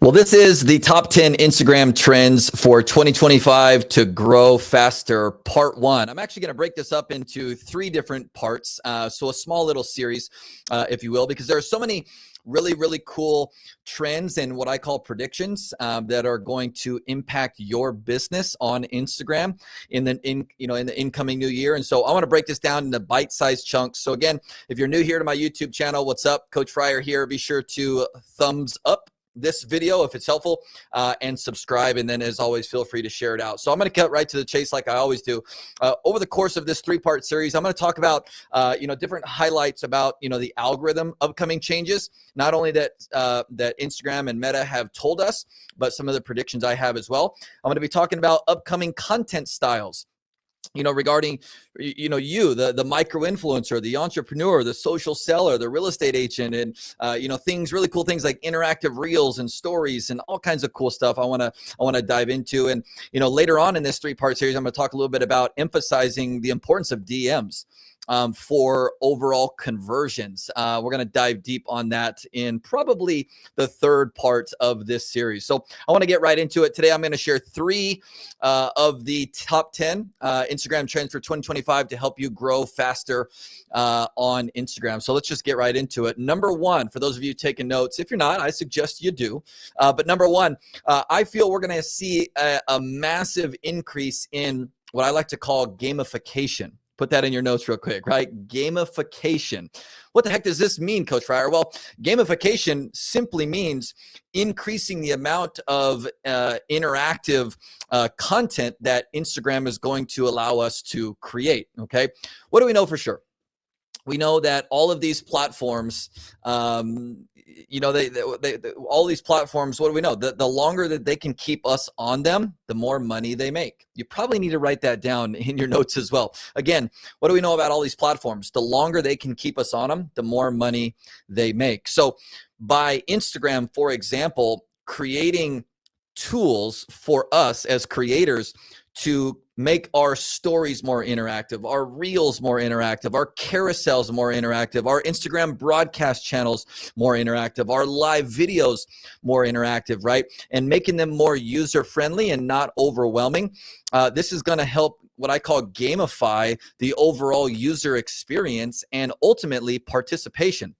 Well, this is the top 10 Instagram trends for 2025 to grow faster, part one. I'm actually going to break this up into three different parts. So a small little series, if you will, because there are so many really cool trends and what I call predictions that are going to impact your business on Instagram in the incoming new year. And so I want to break this down into bite-sized chunks. So again, if you're new here to my YouTube channel, what's up? Coach Fryer here. Be sure to thumbs up this video if it's helpful, and subscribe, and then as always feel free to share it out. So I'm going to cut right to the chase like I always do. Over the course of this three-part series, I'm going to talk about different highlights about the algorithm upcoming changes, not only that that Instagram and Meta have told us, but some of the predictions I have as well. I'm going to be talking about upcoming content styles, regarding, the micro influencer, the entrepreneur, the social seller, the real estate agent, and, really cool things like interactive reels and stories and all kinds of cool stuff I want to dive into. And, later on in this three-part series, I'm going to talk a little bit about emphasizing the importance of DMs for overall conversions. We're going to dive deep on that in probably the third part of this series. So I want to get right into it. Today, I'm going to share three of the top 10 Instagram trends for 2025 to help you grow faster on Instagram. So let's just get right into it. Number one, for those of you taking notes, if you're not, I suggest you do. But number one, I feel we're going to see a massive increase in what I like to call gamification. Put that in your notes real quick, right? Gamification. What the heck does this mean, Coach Fryer? Well, gamification simply means increasing the amount of interactive content that Instagram is going to allow us to create, okay? What do we know for sure? We know that all of these platforms, all these platforms, what do we know? The longer that they can keep us on them, the more money they make. You probably need to write that down in your notes as well. Again, what do we know about all these platforms? The longer they can keep us on them, the more money they make. So by Instagram, for example, creating tools for us as creators to make our stories more interactive, our reels more interactive, our carousels more interactive, our Instagram broadcast channels more interactive, our live videos more interactive, right? And making them more user-friendly and not overwhelming. This is going to help what I call gamify the overall user experience and ultimately participation.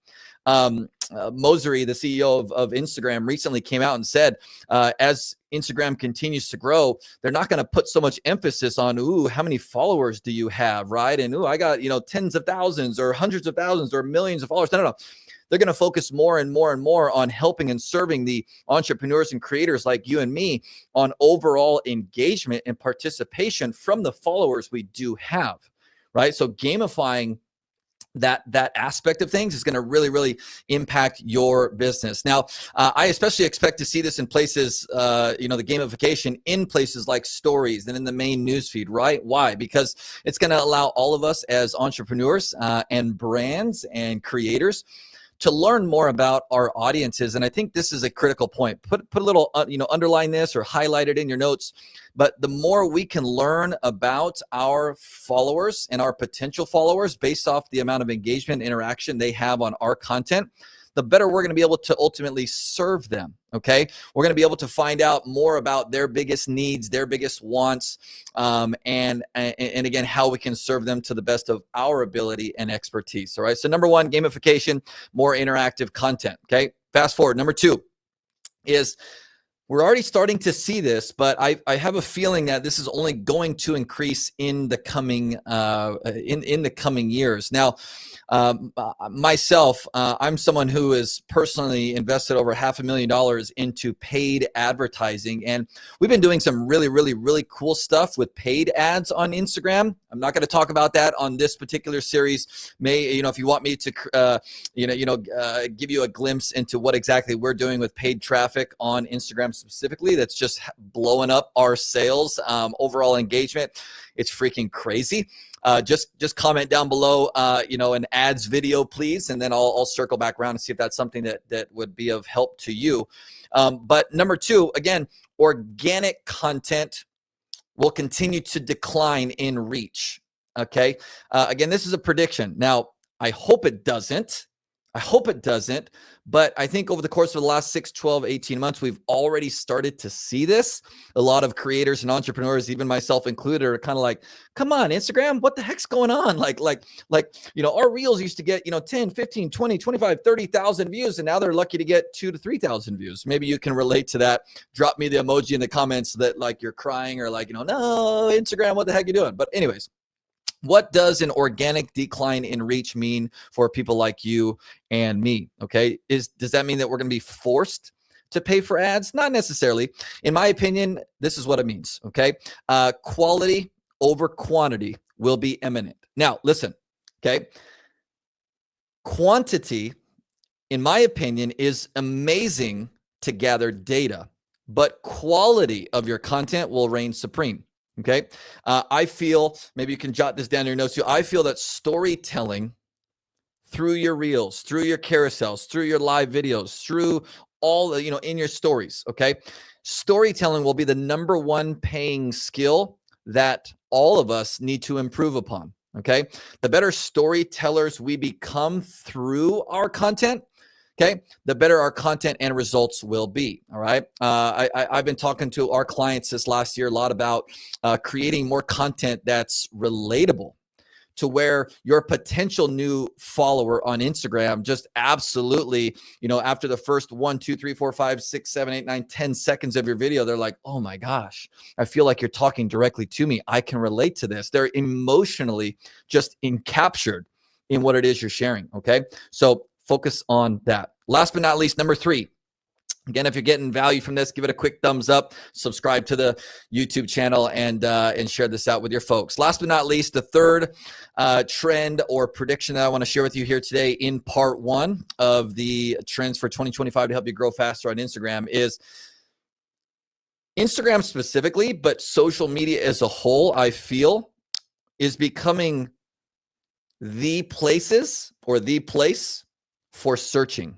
Mosery, the CEO of Instagram, recently came out and said, as Instagram continues to grow, they're not going to put so much emphasis on, how many followers do you have, right? And, I got, tens of thousands or hundreds of thousands or millions of followers. No. They're going to focus more and more on helping and serving the entrepreneurs and creators like you and me on overall engagement and participation from the followers we do have, right? So gamifying that aspect of things is going to really impact your business. Now, I especially expect to see this in places, the gamification in places like stories and in the main newsfeed, right? Why? Because it's going to allow all of us as entrepreneurs and brands and creators to learn more about our audiences. And I think this is a critical point. Put a little, underline this or highlight it in your notes. But the more we can learn about our followers and our potential followers based off the amount of engagement and interaction they have on our content, the better we're going to be able to ultimately serve them, okay? We're going to be able to find out more about their biggest needs, their biggest wants, and again, how we can serve them to the best of our ability and expertise, all right? So number one, gamification, more interactive content, okay? Fast forward. Number two is, we're already starting to see this, but I have a feeling that this is only going to increase in the coming in the coming years. Now, myself, I'm someone who has personally invested over $500,000 into paid advertising, and we've been doing some really cool stuff with paid ads on Instagram. I'm not going to talk about that on this particular series. If you want me to, give you a glimpse into what exactly we're doing with paid traffic on Instagram specifically, that's just blowing up our sales, overall engagement. It's freaking crazy. Just comment down below, an ads video, please, and then I'll circle back around and see if that's something that would be of help to you. But number two, again, organic content will continue to decline in reach. Okay. Again, this is a prediction. Now, I hope it doesn't. I hope it doesn't. But I think over the course of the last 6, 12, 18 months, we've already started to see this. A lot of creators and entrepreneurs, even myself included, are kind of like, come on, Instagram, what the heck's going on? Our reels used to get, 10, 15, 20, 25, 30,000 views. And now they're lucky to get 2 to 3,000 views. Maybe you can relate to that. Drop me the emoji in the comments that like you're crying or like, no, Instagram, what the heck are you doing? But anyways, what does an organic decline in reach mean for people like you and me? Okay. Does that mean that we're going to be forced to pay for ads? Not necessarily. In my opinion, this is what it means. Okay. Quality over quantity will be imminent. Now, listen. Okay. Quantity, in my opinion, is amazing to gather data, but quality of your content will reign supreme. Okay. I feel, maybe you can jot this down in your notes too. I feel that storytelling through your reels, through your carousels, through your live videos, through all the, in your stories. Okay. Storytelling will be the number one paying skill that all of us need to improve upon. Okay. The better storytellers we become through our content, okay, the better our content and results will be. All right. I've been talking to our clients this last year a lot about creating more content that's relatable to where your potential new follower on Instagram just absolutely, after the first 1, 2, 3, 4, 5, 6, 7, 8, 9, 10 seconds of your video, they're like, oh my gosh, I feel like you're talking directly to me. I can relate to this. They're emotionally just encaptured in what it is you're sharing. Okay. So focus on that. Last but not least, number 3. Again, if you're getting value from this, give it a quick thumbs up, subscribe to the YouTube channel, and share this out with your folks. Last but not least, the third trend or prediction that I want to share with you here today in part 1 of the trends for 2025 to help you grow faster on Instagram is Instagram specifically, but social media as a whole, I feel, is becoming the places or the place for searching.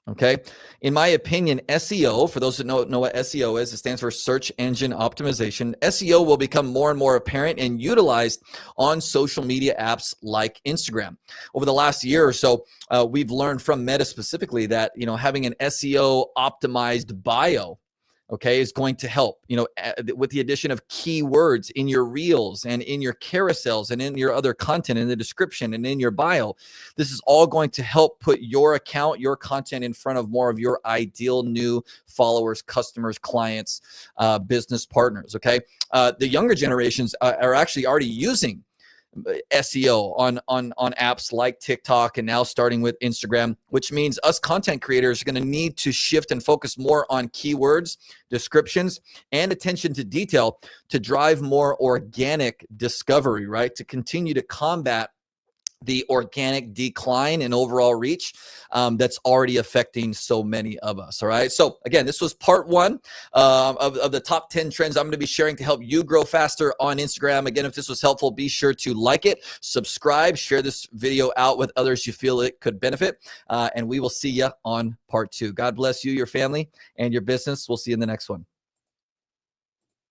Okay. In my opinion, SEO, for those that know what SEO is, it stands for search engine optimization. SEO will become more and more apparent and utilized on social media apps like Instagram. Over the last year or so, we've learned from Meta specifically that, having an SEO optimized bio, okay, is going to help, with the addition of keywords in your reels and in your carousels and in your other content, in the description and in your bio. This is all going to help put your account, your content in front of more of your ideal new followers, customers, clients, business partners. Okay. The younger generations are actually already using SEO on apps like TikTok and now starting with Instagram, which means us content creators are going to need to shift and focus more on keywords, descriptions, and attention to detail to drive more organic discovery, right? To continue to combat the organic decline in overall reach that's already affecting so many of us. All right. So again, this was part 1 of the top 10 trends I'm going to be sharing to help you grow faster on Instagram. Again, if this was helpful, be sure to like it, subscribe, share this video out with others you feel it could benefit. And we will see you on part 2. God bless you, your family, and your business. We'll see you in the next one.